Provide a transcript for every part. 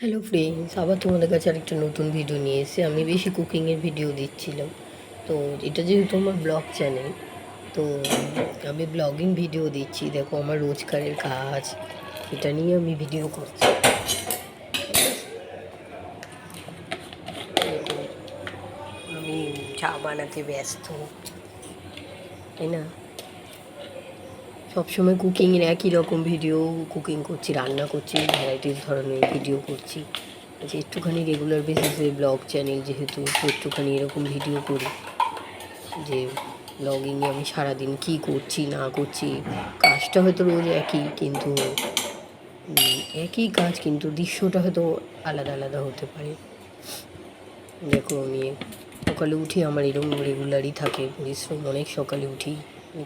Hello friends, আবার তোমাদের কাছে আরেকটা নতুন ভিডিও নিয়ে এসে আমি বেশি কুকিংয়ের ভিডিও দিচ্ছিলাম। তো এটা যেহেতু আমার ব্লগ চ্যানেল, তো আমি ব্লগিং ভিডিও দিচ্ছি। দেখো আমার রোজকারের কাজ, এটা নিয়ে আমি ভিডিও করছি। দেখো, আমি চা বানাতে ব্যস্ত, তাই না? সবসময় কুকিংয়ের একই রকম ভিডিও, কুকিং করছি, রান্না করছি, ভ্যারাইটিস ধরনের ভিডিও করছি। যে একটুখানি রেগুলার বেসিসে ব্লগ চ্যানেল যেহেতু, একটুখানি এরকম ভিডিও করি যে ব্লগিংয়ে আমি সারাদিন কী করছি না করছি। কাজটা হয়তো রোজ একই, কিন্তু একই কাজ, কিন্তু দৃশ্যটা হয়তো আলাদা আলাদা হতে পারে। দেখো আমি সকালে উঠি, আমার এরকম রেগুলারই থাকে পরিশ্রম। অনেক সকালে উঠি,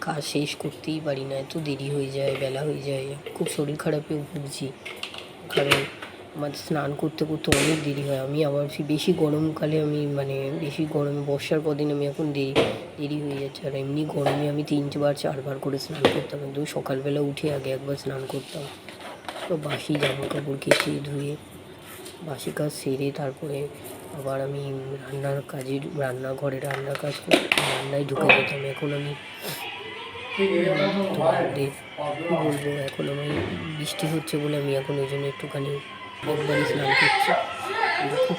কাজ শেষ করতেই পারি না, এত দেরি হয়ে যায়, বেলা হয়ে যায়। খুব শরীর খারাপেও ভুগছি, কারণ আমার স্নান করতে করতে অনেক দেরি হয়। আমি আবার বেশি গরমকালে বেশি গরমে বর্ষার কদিন আমি এখন দেরি হয়ে যাচ্ছে। আর এমনি গরমে আমি 3-4 করে স্নান করতাম, কিন্তু সকালবেলা উঠে আগে একবার স্নান করতাম। তো বাসি জামা কাপড় কেচে ধুয়ে বাসি কাজ সেরে তারপরে আবার আমি রান্নাঘরে রান্নার কাজ রান্নায় ঢুকে যেতাম। এখন আমি তোমাদের কী বলবো, এখন আমি বৃষ্টি হচ্ছে বলে আমি এখন ওই জন্য একটুখানি একবারই স্নান করছি। কিন্তু খুব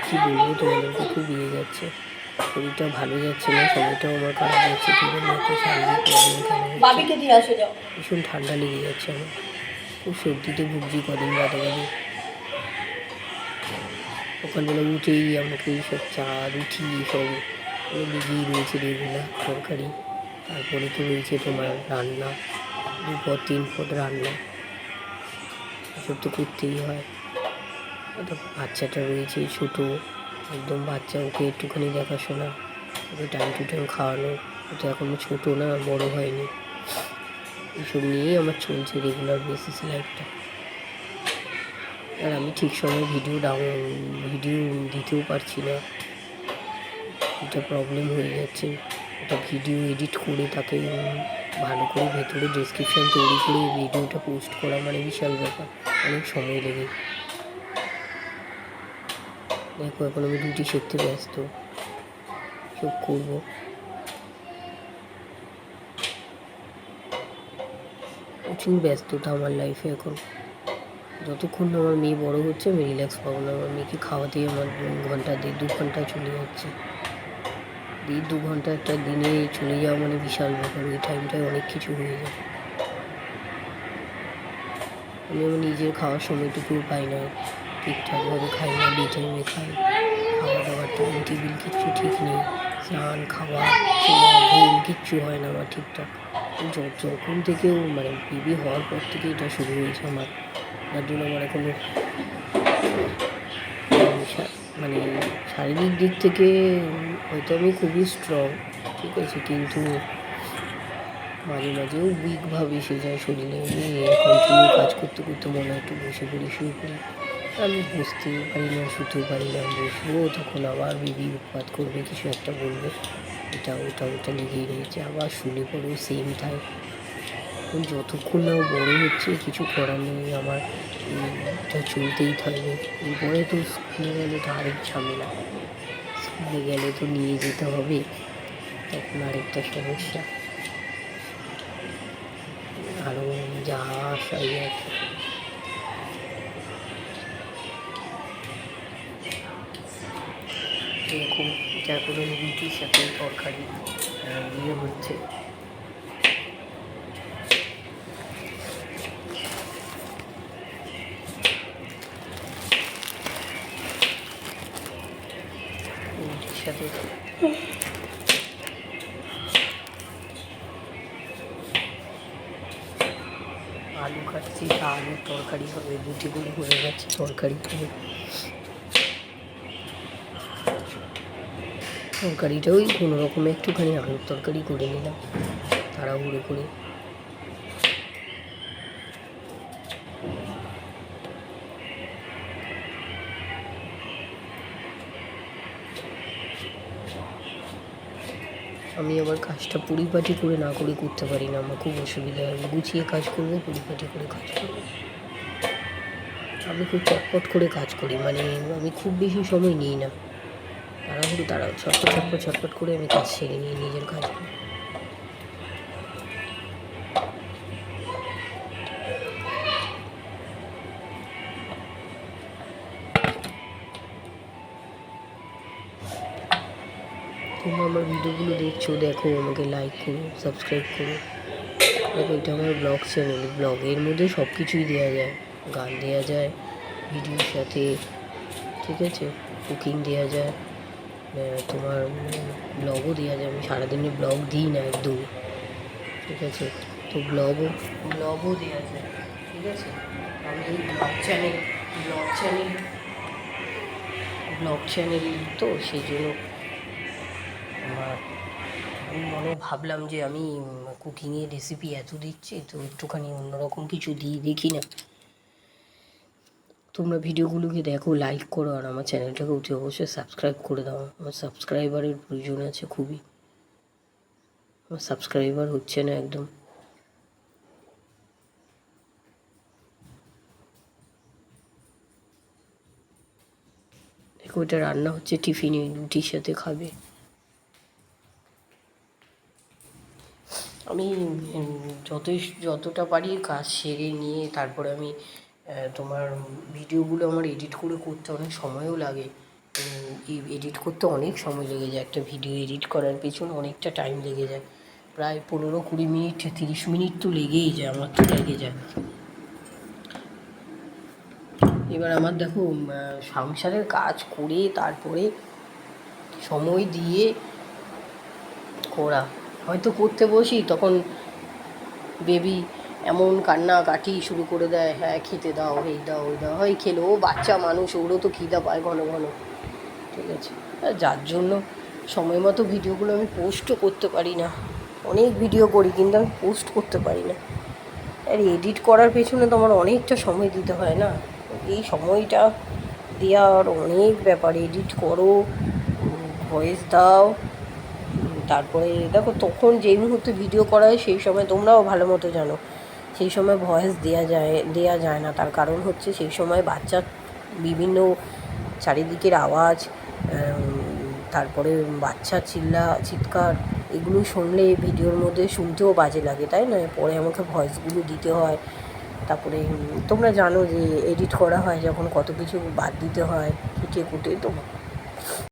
কী বলবো তোমাদেরকে, খুব যাচ্ছে, শরীরটা ভালো যাচ্ছে না, সময়টাও আমার খারাপ যাচ্ছে। ঠিক আছে, একটা শারীরিক প্রবলেম কেন হচ্ছে, ভীষণ ঠান্ডা লেগে যাচ্ছে আমার, খুব সর্দিতে ভুগছি কদিন বাদে বাদে। সকালবেলা উঠেই আমাকে এইসব চা রুটি সব লেগেই রয়েছে, রেগুলার তরকারি। তারপরে তো রয়েছে তোমার রান্না, 2-3 পদ রান্না, এসব তো করতেই হয়। বাচ্চাটা রয়েছে ছোটো, একদম বাচ্চা, ওকে একটুখানি দেখাশোনা, ওকে টাইম টু টাইম খাওয়ানো। ও তো এখনও ছোটো না, বড় হয়নি। এইসব নিয়েই আমার চলছে রেগুলার বেসিস লাইফটা। আর আমি ঠিক সময় ভিডিও দিতেও পারছি না, এটা প্রবলেম হয়ে যাচ্ছে। একটা ভিডিও এডিট করে তাকে ভালো করে ভেতরে ডেসক্রিপশান তৈরি করে ভিডিওটা পোস্ট করা মানে বিশাল ব্যাপার, অনেক সময় লেগে। দেখো এখন আমি রুটি শিখতে ব্যস্ত, সব করবো। প্রচুর ব্যস্ততা আমার লাইফে এখন। যতক্ষণ না আমার মেয়ে বড় হচ্ছে আমি রিল্যাক্স পাবো না। আমার মেয়েকে খাওয়াতেই আমার 1-1.5-2 ঘন্টা চলে যাচ্ছে। 1.5-2 ঘন্টা একটা দিনে চলে যাওয়া মানে বিশাল ব্যাপার। ওই টাইমটায় অনেক কিছু হয়ে যায়। আমি আমার নিজের খাওয়ার সময়টুকুও পাই না, ঠিকঠাকভাবে খাই না, টাইমে খাই। খাওয়া দাওয়ার টাইম টেবিল কিচ্ছু ঠিক নেই, স্নান খাওয়া ঘুম কিচ্ছু হয় না আমার ঠিকঠাক। যখন থেকেও বেবি হওয়ার পর থেকে এটা শুরু হয়েছে আমার। যার জন্য আমার এখনো মানে শারীরিক দিক থেকে হয়তো আমি খুবই স্ট্রং, ঠিক আছে, কিন্তু মাঝে মাঝেও উইক ভাব এসে যায় শরীরে। কন্টিনিউ কাজ করতে করতে মনে হয় একটু বসে পড়ি, শুয়ে পড়ি, আমি বসতেও পারি না, শুতেও পারি না। বসবো তখন আবার বেবি উৎপাত করবে, কিছু একটা বলবে, ওটা লেগেই রয়েছে। আবার শুলে পড়েও সেম টাইম। এখন যতক্ষণ না বড় হচ্ছে কিছু করার নেই, আমার এটা চলতেই থাকবে। এরপরে তো স্কুলে গেলে তো আরেক ঝামেলা, স্কুলে গেলে তো নিয়ে যেতে হবে, তখন আরেকটা সমস্যা, আরও যা আসাই আছে। এরকম যা করে রুটির সাথে তরকারি হচ্ছে। রুটির সাথে আলু কাটছি, তা আলুর তরকারি হবে। রুটিগুলো হয়ে যাচ্ছে, তরকারি হবে। তরকারিটা ওই কোনো রকমে একটুখানি আলুর তরকারি করে নিলাম তাড়াহুড়ো করে। আমি আবার কাজটা পরিপাটি করে না করে করতে পারি না, আমার খুব অসুবিধা হয়। গুছিয়ে কাজ করবো, পরিপাটি করে কাজ করবো। আমি খুব চটপট করে কাজ করি, মানে আমি খুব বেশি সময় নিই না, তাড়াহুড়ো ছটপট করে আমি কাজ সেরে নিই নিজের কাজগুলো। তোমরা আমার ভিডিওগুলো দেখছো, দেখো, আমাকে লাইক করো, সাবস্ক্রাইব করো। দেখো, এটা আমার ব্লগ চ্যানেল, ব্লগের মধ্যে সব কিছুই দেওয়া যায়, গান দেওয়া যায় ভিডিওর সাথে, ঠিক আছে, কুকিং দেওয়া যায়, তোমার ব্লগও দেওয়া যায়। আমি সারাদিনে ব্লগ দিই না একদম, ঠিক আছে, তো ব্লগও দেওয়া যায়, ঠিক আছে। আমি এই ব্লগ চ্যানেল তো সেই জন্য আমি ভাবলাম যে আমি কুকিংয়ের রেসিপি এত দিচ্ছি, তো একটুখানি অন্যরকম কিছু দিয়ে দেখি না। তোমরা ভিডিওগুলোকে দেখো, লাইক করো, আর আমার চ্যানেলটাকে অতি অবশ্যই সাবস্ক্রাইব করে দাও। আমার সাবস্ক্রাইবারের প্রয়োজন আছে খুবই, আমার সাবস্ক্রাইবার হচ্ছে না একদম। দেখো, এটা রান্না হচ্ছে, টিফিনে রুটির সাথে খাবে। আমি যতটা পারি কাজ সেরে নিয়ে তারপরে আমি তোমার ভিডিওগুলো আমার এডিট করতে অনেক সময়ও লাগে। এডিট করতে অনেক সময় লেগে যায়, একটা ভিডিও এডিট করার পেছনে অনেকটা টাইম লেগে যায়, প্রায় 15-20 মিনিট 30 মিনিট তো লেগেই যায়, আমার তো লেগে যায়। এবার আমার দেখো, সংসারের কাজ করে তারপরে সময় দিয়ে করা, হয়তো করতে বসি তখন বেবি এমন কান্নাকাটি শুরু করে দেয়, হ্যাঁ খেতে দাও, এই দাও ওই দাও, হয় খেলো, ও বাচ্চা মানুষ, ওরও তো খিদা পায় ঘন ঘন, ঠিক আছে। যার জন্য সময় মতো ভিডিওগুলো আমি পোস্টও করতে পারি না, অনেক ভিডিও করি কিন্তু আমি পোস্ট করতে পারি না। আর এডিট করার পেছনে তো আমার অনেকটা সময় দিতে হয় না, এই সময়টা দেওয়ার অনেক ব্যাপার, এডিট করো, ভয়েস দাও, তারপরে দেখো তখন যেই মুহূর্তে ভিডিও করা হয় সেই সময় তোমরাও ভালো মতো জানো, সেই সময় ভয়েস দেওয়া যায় না। তার কারণ হচ্ছে সেই সময় বাচ্চার বিভিন্ন চারিদিকের আওয়াজ, তারপরে বাচ্চা চিৎকার, এগুলো শুনলে ভিডিওর মধ্যে শুনতেও বাজে লাগে, তাই না? পরে আমাকে ভয়েসগুলো দিতে হয়। তারপরে তোমরা জানো যে এডিট করা হয় যখন কত কিছু বাদ দিতে হয়, কুটে তো